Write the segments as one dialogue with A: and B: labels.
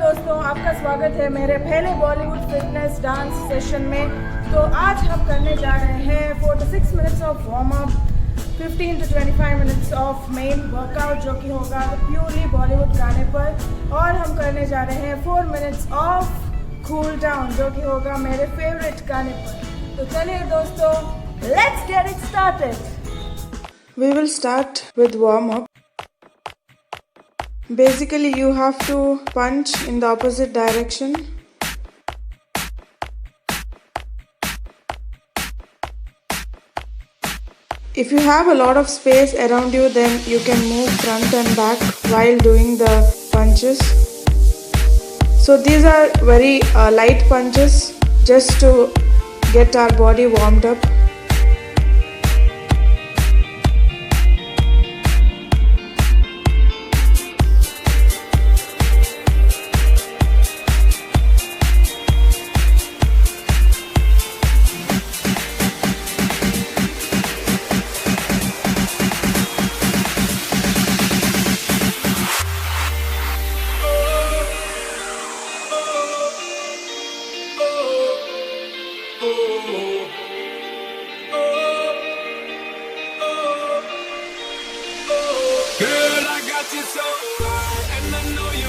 A: दोस्तों, आपका स्वागत है मेरे पहले बॉलीवुड फिटनेस डांस सेशन में। तो आज हम करने जा रहे हैं 4 to 6 minutes of warm up, 15 to 25 minutes of main workout जो कि होगा प्योरली बॉलीवुड गाने पर, और हम करने जा रहे हैं 4 मिनट्स ऑफ कूल डाउन जो कि होगा मेरे फेवरेट गाने पर। तो चलिए दोस्तों, let's get it started.
B: We will start with warm up. Basically, you have to punch in the opposite direction. If you have a lot of space around you, then you can move front and back while doing the punches. So these are very light punches just to get our body warmed up.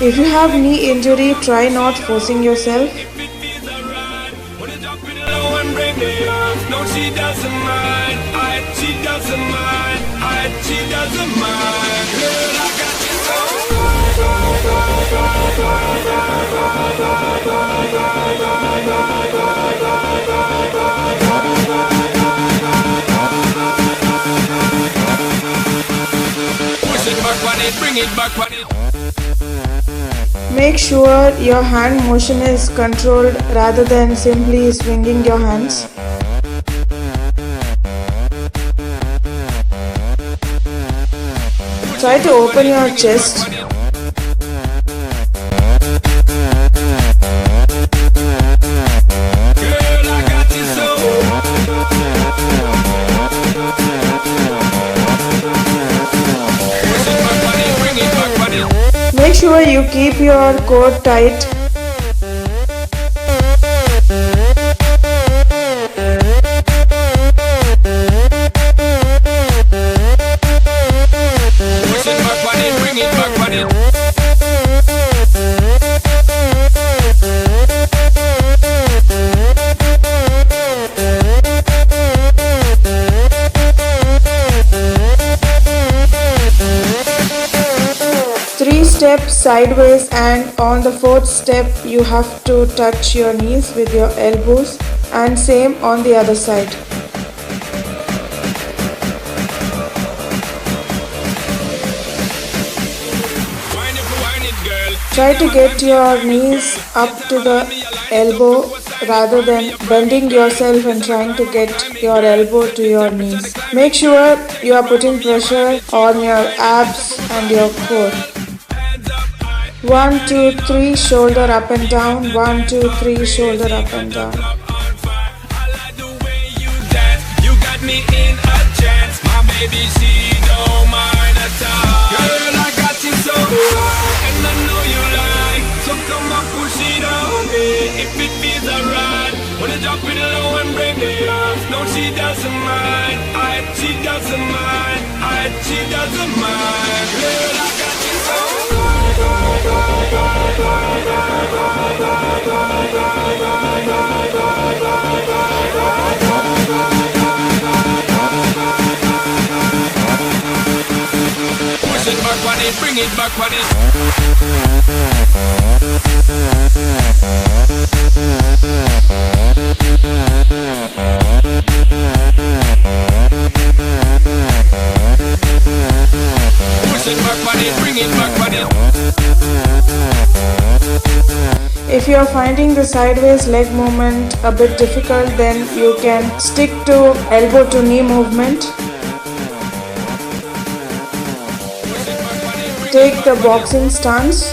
B: If you have knee injury, try not forcing yourself.
C: No, she doesn't mind. She doesn't mind. She doesn't mind. Girl, I got you so. Push it back on it, bring it back on it.
B: Make sure your hand motion is controlled rather than simply swinging your hands. Try to open your chest.
C: Girl, I got you so. Push it back on it, bring it back on it.
B: Make sure you keep your core tight.
C: Push it back on it, bring it back on it.
B: Three steps sideways, and on the fourth step you have to touch your knees with your elbows, and same on the other side.
C: Whine it, girl.
B: Try to get your knees up to the elbow rather than bending yourself and trying to get your elbow to your knees. Make sure you are putting pressure on your abs and your core. 1, 2, 3, shoulder up and down. 1, 2, 3, shoulder up and down.
C: I like the way you dance. You got me in a trance. My baby, she don't mind at all. Girl, I got you so high, and I know you like. So come on, push it on me. If it feels alright, wanna drop it low and bring it up. No, she doesn't mind. She doesn't mind. She doesn't mind. Girl, I got you so push it back on it, bring it back on it. Push it back on it, bring it back on it.
B: If you are finding the sideways leg movement a bit difficult, then you can stick to elbow to knee movement. Take the boxing stance.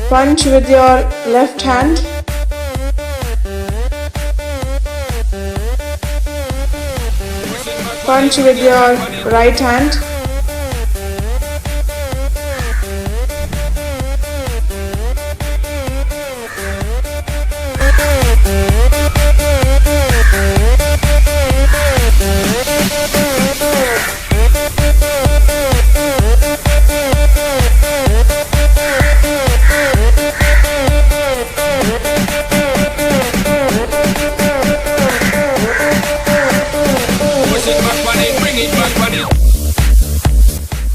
B: Punch with your left hand. Punch with your right hand.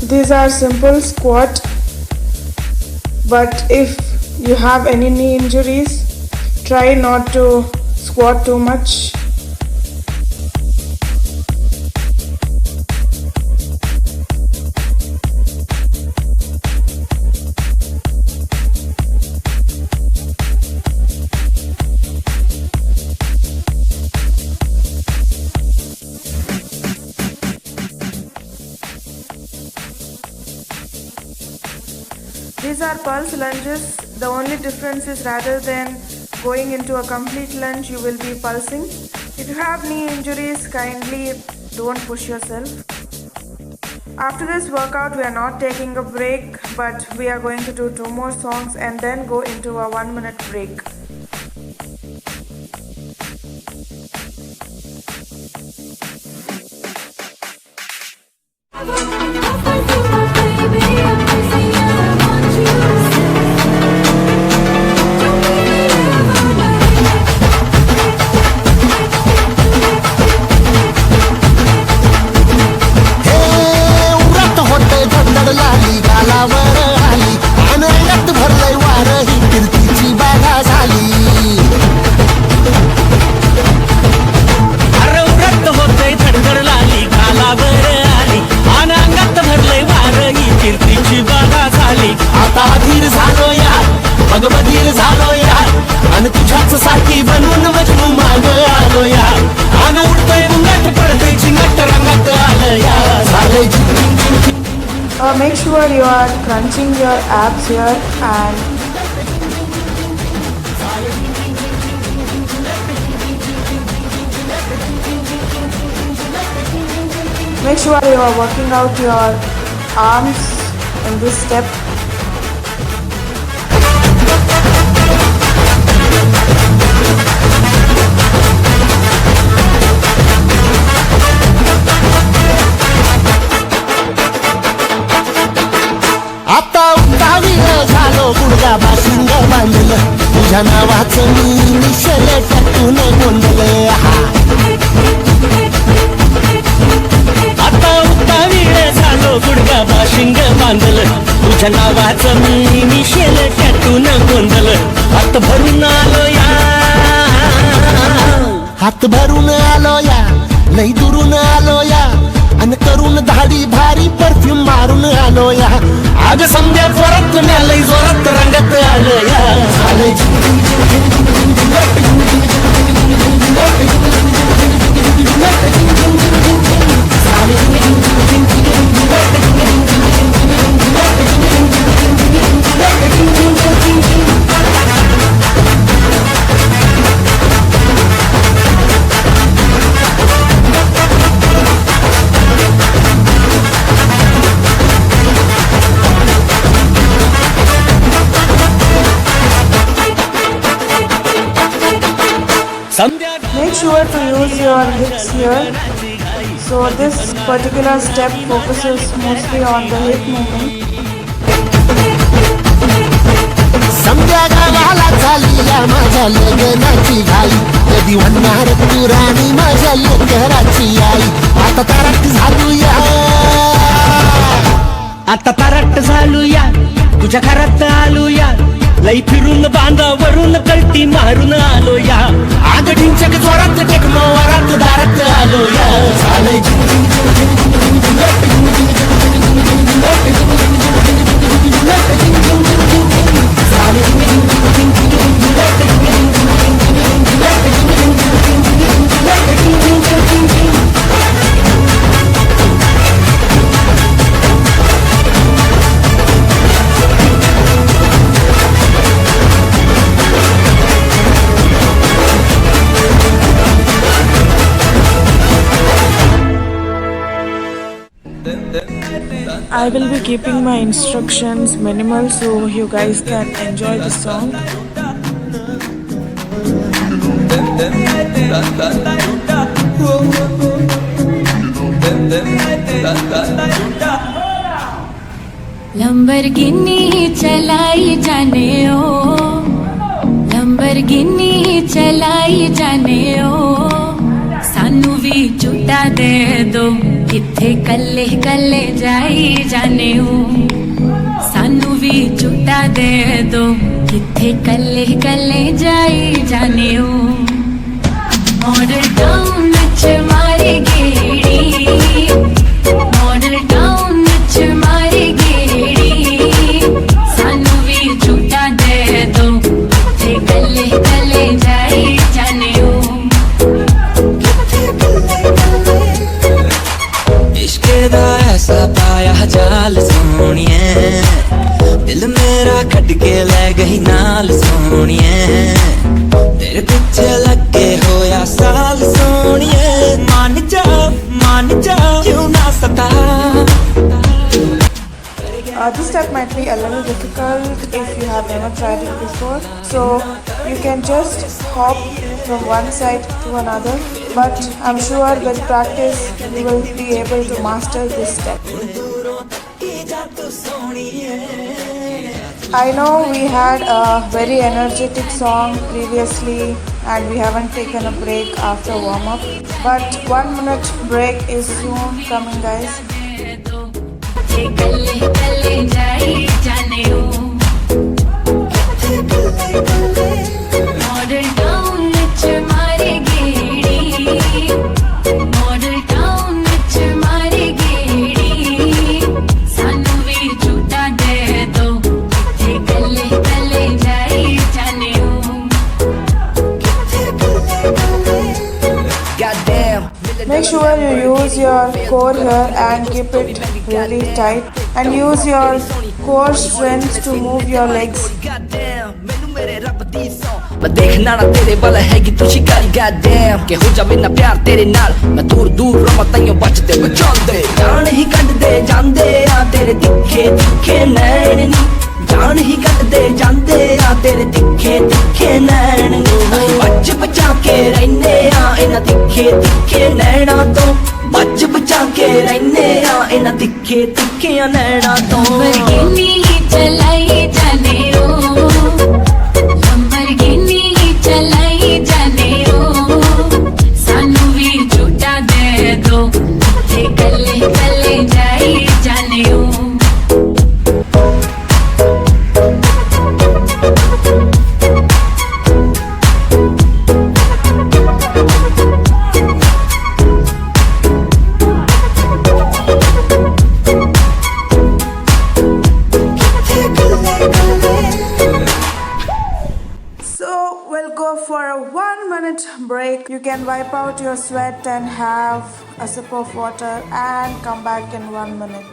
B: These are simple squat, but if you have any knee injuries, try not to squat too much. These are pulse lunges. The only difference is rather than going into a complete lunge, you will be pulsing. If you have knee injuries, kindly don't push yourself. After this workout, we are not taking a break, but we are going to do 2 more songs and then go into a 1-minute break. Make sure you are crunching your abs here and make sure you are working out your arms in this step.
D: गुडगा बाशिंग बांधलं तुझ्या नावाचं मी initial टाकून गोंधलं आता उठता वेळ झालो गुडगा बाशिंग बांधलं तुझ्या नावाचं मी निशल टाकून गोंधलं हात भरून आलो या हात भरून आलो या लई दुरून आलो या अन करून धाडी भारी परफ्यूम मारून आलो या आज संध्या परत लई जोरात रंगत आलो या
B: Make sure to use your hips here. So this particular step focuses mostly on the hip movement.
D: संध्या गावाला झाली या माझ्या लग्नाची घाई कधी म्हणणार तू राणी माझ्या लेकराची आई आता तारट झालूया आता तारट झालूया तुझ्या घरात आलूया लई फिरून बांधावरून कल्टी मारून आलो या आग ढिंचक जोरात टेकनो वरात दारात आलो या
B: I will be keeping my instructions minimal so you guys can enjoy the song.
E: Lamborghini चलाई जाने ओ लंबरगिनी चलाई जाने ओ सानू भी झूठा दे दो ਕਿੱਥੇ ਕੱਲੇ ਕੱਲੇ ਜਾਈ ਜਾਣੇ ਹੋ ਸਾਨੂੰ ਵੀ ਝੂਟਾ ਦੇ ਦੋ ਕਿੱਥੇ ਕੱਲੇ ਕੱਲੇ ਜਾਈ ਜਾਣੇ ਹੋ ਮਾਡਲ ਟਾਊਨ ਵਿੱਚ ਮਾਰੇ ਗੇੜੀ ਮਾਡਲ ਟਾਊਨ ਵਿੱਚ ਮਾਰੇ ਗੇੜੀ ਸਾਨੂੰ ਵੀ ਝੂਟਾ ਦੇ ਦੋ ਕਿੱਥੇ ਕੱਲੇ ਕੱਲੇ ਜਾਈ ਜਾਣੇ ਹੋ
D: इश्क़ दा ऐसा पाया जाल सोनिए दिल मेरा कट के ले गई नाल सोनिए तेरे पीछे लगे होया साल सोनिए मान जा क्यों ना सता
B: This step might be a little difficult if you have never tried it before. So you can just hop from one side to another. But I'm sure with practice you will be able to master this step. I know we had a very energetic song previously and we haven't taken a break after warm-up. But 1 minute break is soon coming, guys.
E: ਕੱਲੇ ਕੱਲੇ ਜਾਈ ਜਾਣੇ ਹੋ model town ਵਿੱਚ ਮਾਰੇ ਗੇੜੀ model town ਵਿੱਚ ਮਾਰੇ ਗੇੜੀ ਸਾਨੂੰ ਵੀ ਝੂਟਾ ਦੇ ਦੋ ਕਿੱਥੇ ਕੱਲੇ ਕੱਲੇ ਜਾਈ ਜਾਣੇ ਹੋ
B: Make sure you use your core here and keep it really tight and use your core strength to move your legs.
F: ਮੈਂ ਦੇਖਣਾ ਨਾ ਤੇਰੇ ਵੱਲ ਹੈਗੀ ਤੂੰ ਸ਼ਿਕਾਰੀ ਗਾਡੈਮ ਕਿ ਹੋ ਜਾਵੇ ਨਾ ਪਿਆਰ ਤੇਰੇ ਨਾਲ ਮੈਂ ਦੂਰ ਦੂਰ ਰਵਾਂ ਤਾਈਓ ਬਚਦੇ ਬਚਾਉਂਦੇ ਜਾਨ ਹੀ ਕੱਢਦੇ ਜਾਂਦੇ ਆ ਤੇਰੇ ਤਿੱਖੇ ਤਿੱਖੇ ਨੈਣ ਨੀ ਜਾਨ ਹੀ ਕੱਢਦੇ ਜਾਂਦੇ ਆ ਤੇਰੇ ਤਿੱਖੇ ਤਿੱਖੇ ਨੈਣ ਨੀ ਬੱਚ ਬਚਾ ਕੇ ਰਹਿੰਦੇ ਆ ਇਹਨਾਂ ਤਿੱਖੇ ਤਿੱਖੇ ਨੈਣਾਂ ਤੋਂ ਬੱਚ ਬਚਾ ਕੇ ਰਹਿੰਦੇ ਆ ਇਹਨਾਂ ਤਿੱਖੇ ਤਿੱਖਿਆਂ ਨੈਣਾਂ ਤੋਂ
E: Lamborghini ਚਲਾਈ ਜਾਣੇ ਹੋ Lamborghini ਚਲਾਈ ਜਾਣੇ ਹੋ ਸਾਨੂੰ ਵੀ ਝੂਟਾ ਦੇ ਦੋ ਕਿੱਥੇ ਕੱਲੇ ਕੱਲੇ ਜਾਈ ਜਾਣੇ ਹੋ
B: So we'll go for a 1 minute break. You can wipe out your sweat and have a sip of water and come back in 1 minute.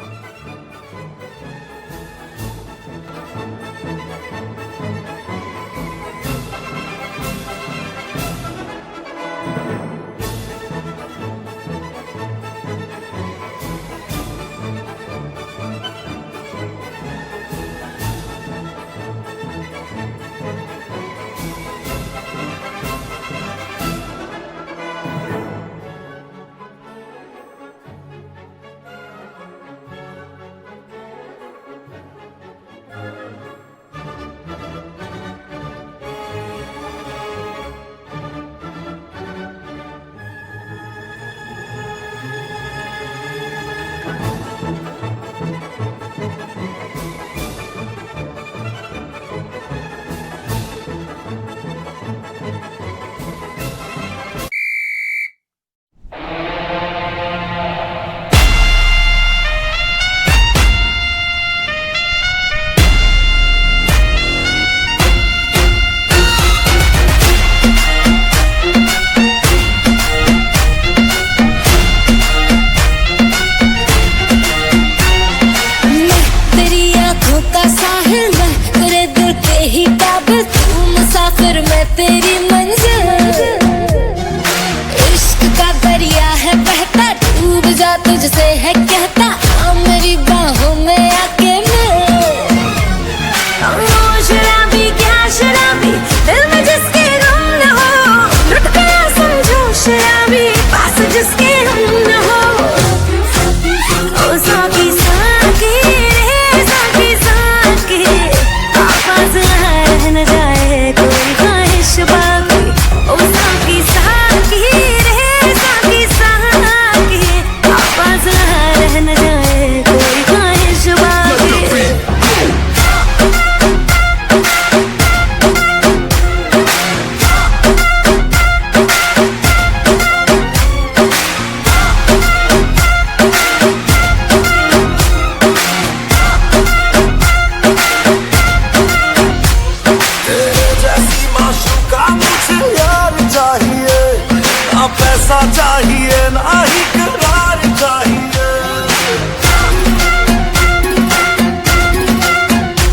G: चाहिए ना ही करार चाहिए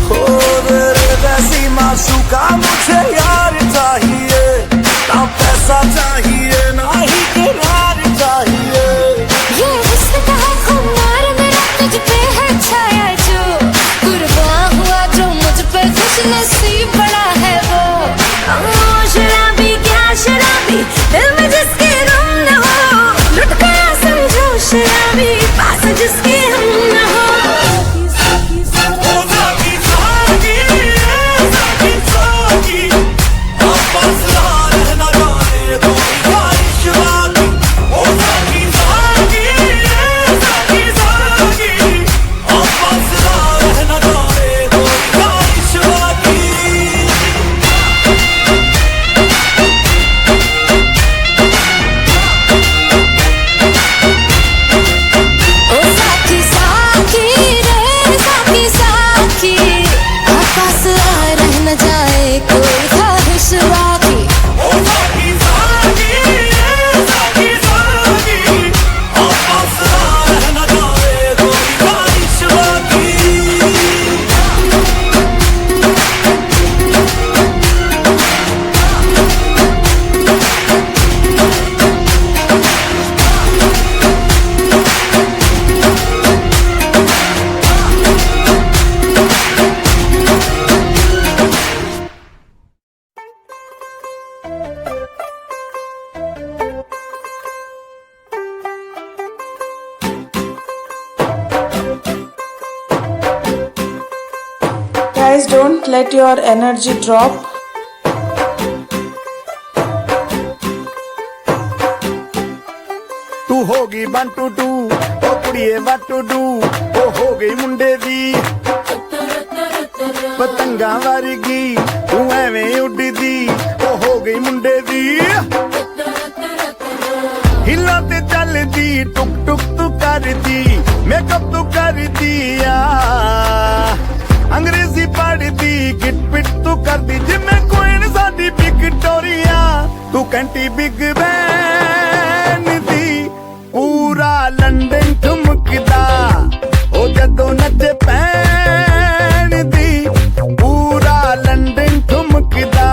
G: हो रे वैसी माशूका मुझे यार चाहिए ना पैसा चाहिए ना ही करार चाहिए
E: ये हुस्न का है खुमार मेरा तुझ पे है छाया जो कुर्बान हुआ जो मुझ पे खुश नसीब बड़ा है वो शराबी क्या शराबी दिल में जिसके गम न हो लुट गया समझो शराबी पास जिसके हम न हो
G: ओ साकी साकी साकी साकी वापस रहना जाने दो ख्वाहिश बाकी ओ साकी साकी साकी साकी वापस रहना जाने दो ख्वाहिश बाकी
E: ओ साकी साकी रे साकी साकी आपस रह न जाए कोई ख्वाहिश बाकी
G: ओ साकी साकी साकी साकी वापस रहना जाने दो ख्वाहिश बाकी
B: Guys, don't let your energy drop.
G: ਤੂੰ ਹੋ ਗਈ 1 2 2 ਉਹ ਕੁੜੀਏ what to do ਉਹ ਹੋ ਗਈ ਮੁੰਡੇ ਦੀ ਪਤੰਗਾਂ ਵਰਗੀ ਤੂੰ ਐਵੇਂ ਉੱਡਦੀ ਉਹ ਹੋ ਗਈ ਮੁੰਡੇ ਦੀ ਹਿੱਲਾਂ ਤੇ ਚੱਲਦੀ ਟੁਕ ਟੁਕ ਤੂੰ ਕਰਦੀ ਮੇਕਅਪ ਤੂੰ ਕਰਦੀ ਆ ਅੰਗਰੇਜ਼ੀ ਪੜ੍ਹਦੀ ਗਿਟ ਪਿਟ ਤੂੰ ਕਰਦੀ ਜਿਵੇਂ ਕੁਈਨ ਸਾਡੀ ਵਿਕਟੋਰੀਆ ਤੂੰ ਕੰਟੀ ਬਿਗ ਬੈਨ ਦੀ ਪੂਰਾ ਲੰਡਨ ਠੁਮਕਦਾ ਉਹ ਜਦੋਂ ਨੱਚੇ ਪੈਣ ਦੀ ਪੂਰਾ ਲੰਡਨ ਠੁਮਕਦਾ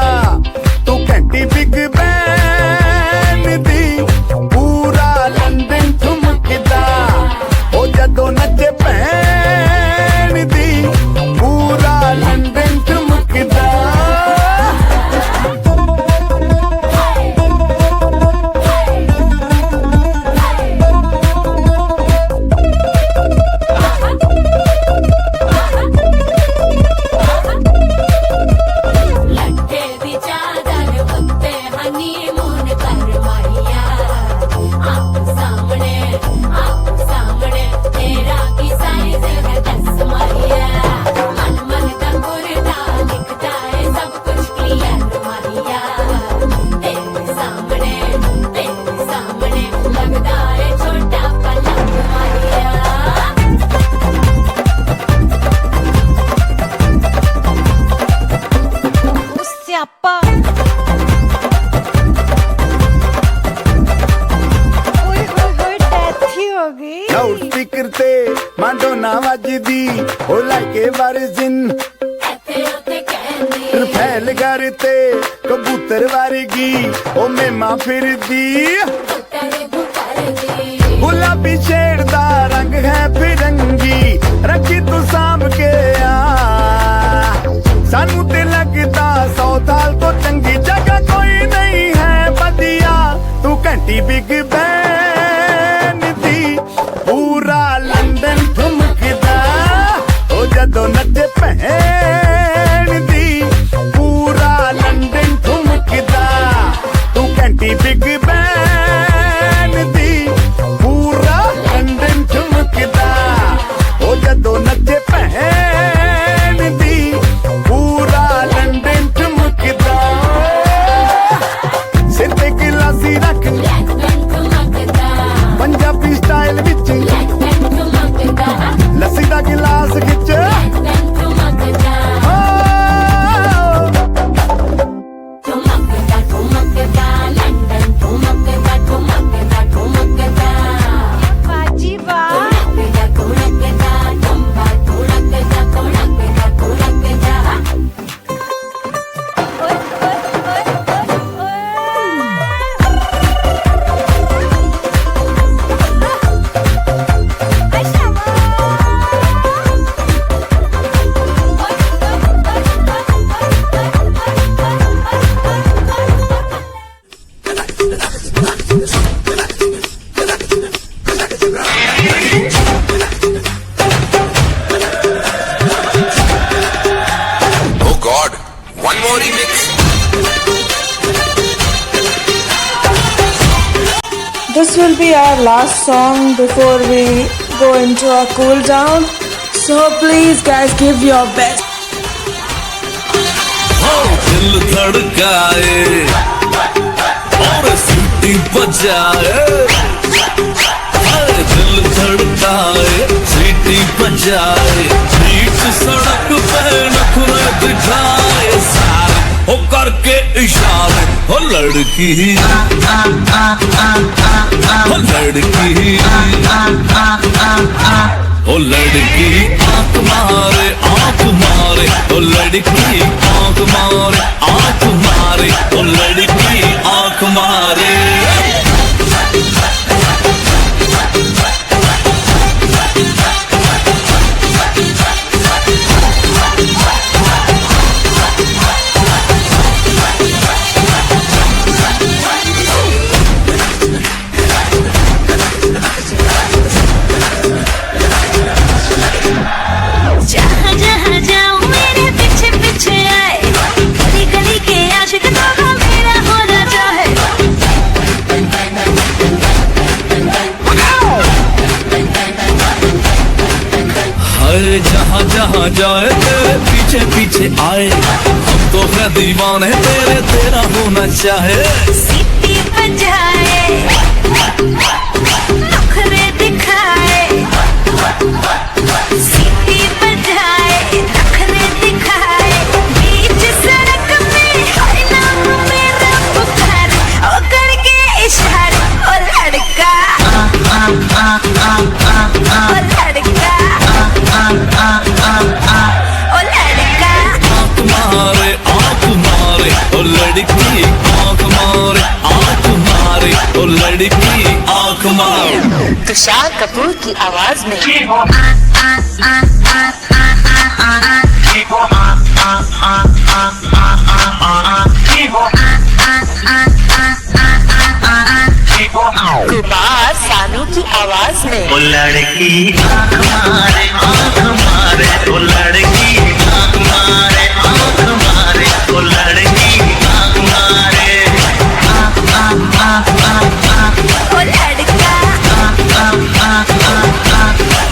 G: ਤੂੰ ਕੰਟੀ ਬਿਗ ਬੈਨ ਦੀ ਪੂਰਾ ਲੰਡਨ ਠੁਮਕਦਾ ਉਹ ਜਦੋਂ ਨੱਚੇ ਪੈਣ ਦੀ ਪੂਰਾ ਲੰਡਨ ਠੁਮਕਦਾ
E: लट्टे दी चादर उत्ते हनीमून कर माहिया आप सामने तेरा की साइज है 10 माहिया मन मन का गुरदा दिखता है सब कुछ क्लियर माहिया तेरे सामने लगता है छोटा पलंग माहिया ਸਿਆਪਾ ਓਏ ਹੋਏ ਹੋਏ ਡੈਥ ਹੀ ਹੋ ਗਈ
G: ਲਾਊਡ ਸਪੀਕਰ ਤੇ ਮਾਡੋਨਾ ਵੱਜਦੀ ਉਹ ਲਾਈਕੇ ਵਰਜਨ
E: ਇੱਥੇ ਉੱਥੇ ਕਹਿੰਦੀ
G: ਰਫੈਲ ਘਰ ਤੇ ਕਬੂਤਰ ਵਰਗੀ ਉਹ ਮੇਮਾ ਫਿਰਦੀ
E: ਗੁੱਟਰਦੀ
G: ਗੁਲਾਬੀ ਸ਼ੇਡ ਦਾ ਰੰਗ ਹੈ ਫਿਰੰਗੀ ਰੱਖੀ ਤੂੰ ਸਾਂਭ ਕੇ ਆ ਸਾਨੂੰ ਤੇ ਲੱਗਦਾ 100 ਸਾਲ ਤੋਂ ਚੰਗੀ ਜਗ੍ਹਾ ਕੋਈ ਨਹੀਂ ਹੈ ਵਧੀਆ ਤੂੰ ਘੰਟੀ ਬਿਗ ਬੈਨ ਦੀ ਪੂਰਾ ਲੰਡਨ ਠੁਮਕਦਾ ਉਹ ਜਦੋਂ ਨੱਚੇ ਭੈਣ ਦੀ ਪੂਰਾ ਲੰਡਨ ਠੁਮਕਦਾ ਤੂੰ ਘੰਟੀ Big Ben
B: will be our last song before we go into our cool down. So please guys, give your best.
C: दिल धड़काए और सीटी बजाए, दिल धड़काए सीटी बजाए, बीच सड़क पे नखरे दिखाए सारे हो करके इशारे, हो लड़की हो लड़की ओ लड़की आंख मारे आंख मारे, ओ लड़की आंख मारे आंख मारे, ओ लड़की आंख मारे। जहाँ जहाँ जाए तेरे पीछे पीछे आए, हम तो है दीवाने तेरे, तेरा होना चाहे।
E: सीटी बजाए नखरे दिखाए, सीटी बजाए नखरे दिखाए, बीच सड़क पे हर नाम मेरा पुकारे, ओ करके इशारे, ओ लड़का ओ लड़का ओ लड़का
C: आंख मारे आंख मारे, ओ लड़की आंख मारे आंख मारे, ओ लड़की आंख मारे।
H: तुषार कपूर की आवाज में कुमार सानू की आवाज में
D: ओ लड़की आंख मारे आंख मारे, ओ लड़की आंख मारे आंख मारे, ओ लड़की आंख मारे।
E: ओ लड़का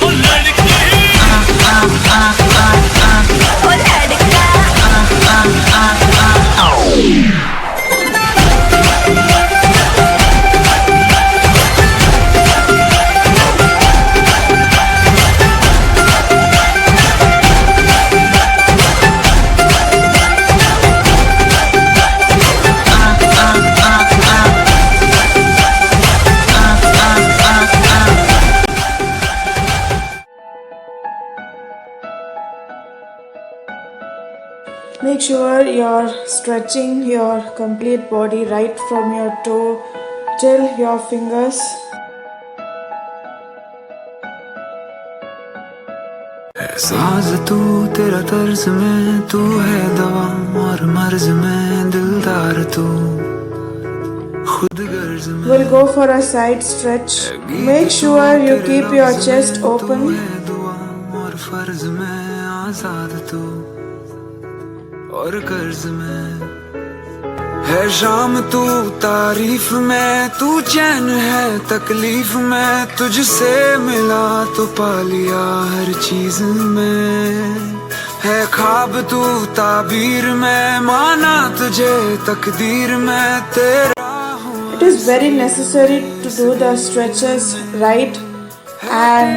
C: ओ लड़की
E: ओ लड़का
B: Make sure you're stretching your complete body right from your toe till your fingers.
I: साज तू तेरा तर्ज में, तू है दवा और मर्ज में दिलदार तू, खुद गर्ज में।
B: We'll go for a side stretch. Make sure you keep your chest open.
I: तू है दुआ और फर्ज में आजाद तू, और कर्ज में है शाम तू तारीफ में, तू चैन है तकलीफ में, तुझसे मिला तो पा लिया हर चीज में, है ख्वाब तू ताबीर में, माना तुझे तकदीर में तेरा हूँ।
B: It is very necessary to do the stretches right, and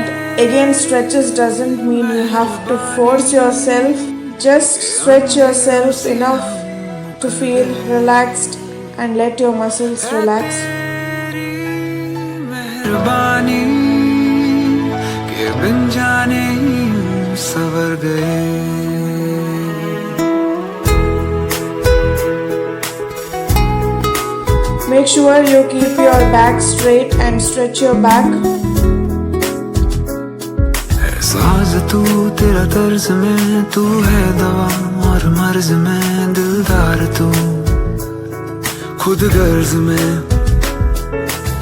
B: again stretches doesn't mean you have to force yourself. Just stretch yourself enough to feel relaxed and let your muscles relax.
I: मेहरबानी के बिन जाने सवर गए।
B: Make sure you keep your back straight and stretch your back.
I: साज तू तेरा तर्ज में, तू है दवा और मर्ज में दिलदार तू, खुद गर्ज में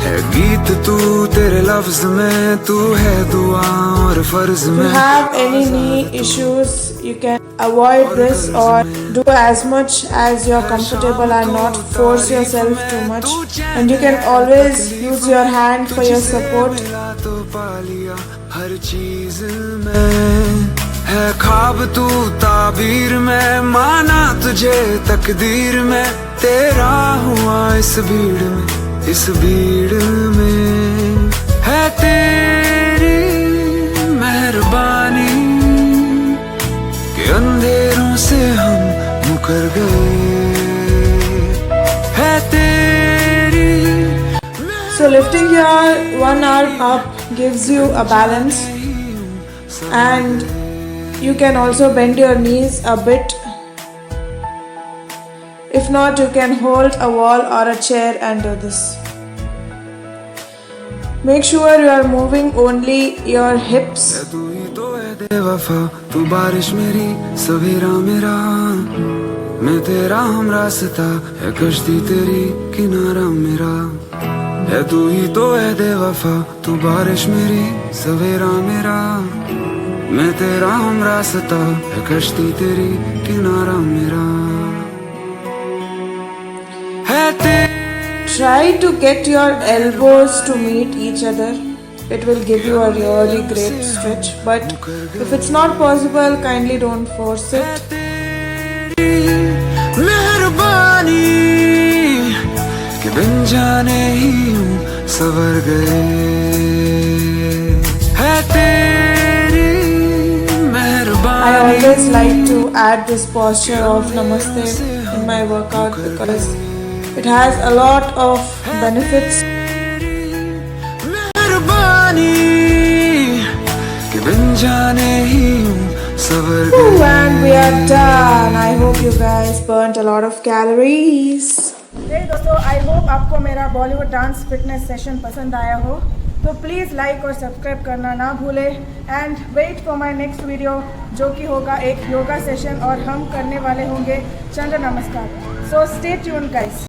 I: है है गीत तू तेरे लफ्ज में, तू है दुआ और फर्ज
B: If you
I: में.
B: have any knee issues, you can avoid this or do as much as you're comfortable and not force yourself too much. And you can always use your hand for your support.
I: मिला तो पा लिया हर चीज में, है ख्वाब तू ताबीर में, माना तुझे तकदीर में, तेरा हुआ इस भीड़ में, इस भीड़ में. है तेरी मेहरबानी कि अंधेरों से हम मुकर गए, है तेरी.
B: So lifting your one arm up gives you a balance, and you can also bend your knees a bit. If not, you can hold a wall or a chair and do this. Make sure you are moving only your hips.
I: तू ही तो है बेवफा, तू बारिश मेरी सवेरा मेरा, मैं तेरा हम रास्ता, है कश्ती तेरी किनारा मेरा. है तू ही तो है बेवफा, तू बारिश मेरी सवेरा मेरा, मैं तेरा हम रास्ता, है कश्ती तेरी किनारा मेरा. है तेरी.
B: Try to get your elbows to meet each other. It will give you a really great stretch. But if it's not possible, kindly don't force it.
I: मेहरबानी कि बिन जाने ही हूँ सवर गए, है तेरी मेहरबानी.
B: I always like to add this posture of Namaste in my workout because it has a lot of benefits.
I: मेहरबानी कि बिन जाने ही हूँ सवर
B: Ooh,
I: गए.
B: and we are done. I hope you guys burnt a lot of calories.
A: दोस्तों, I hope आपको मेरा Bollywood dance fitness session पसंद आया हो. तो प्लीज़ लाइक और सब्सक्राइब करना ना भूलें. And wait for my next video, जो कि होगा एक योगा सेशन और हम करने वाले होंगे चंद्र नमस्कार. So stay tuned guys.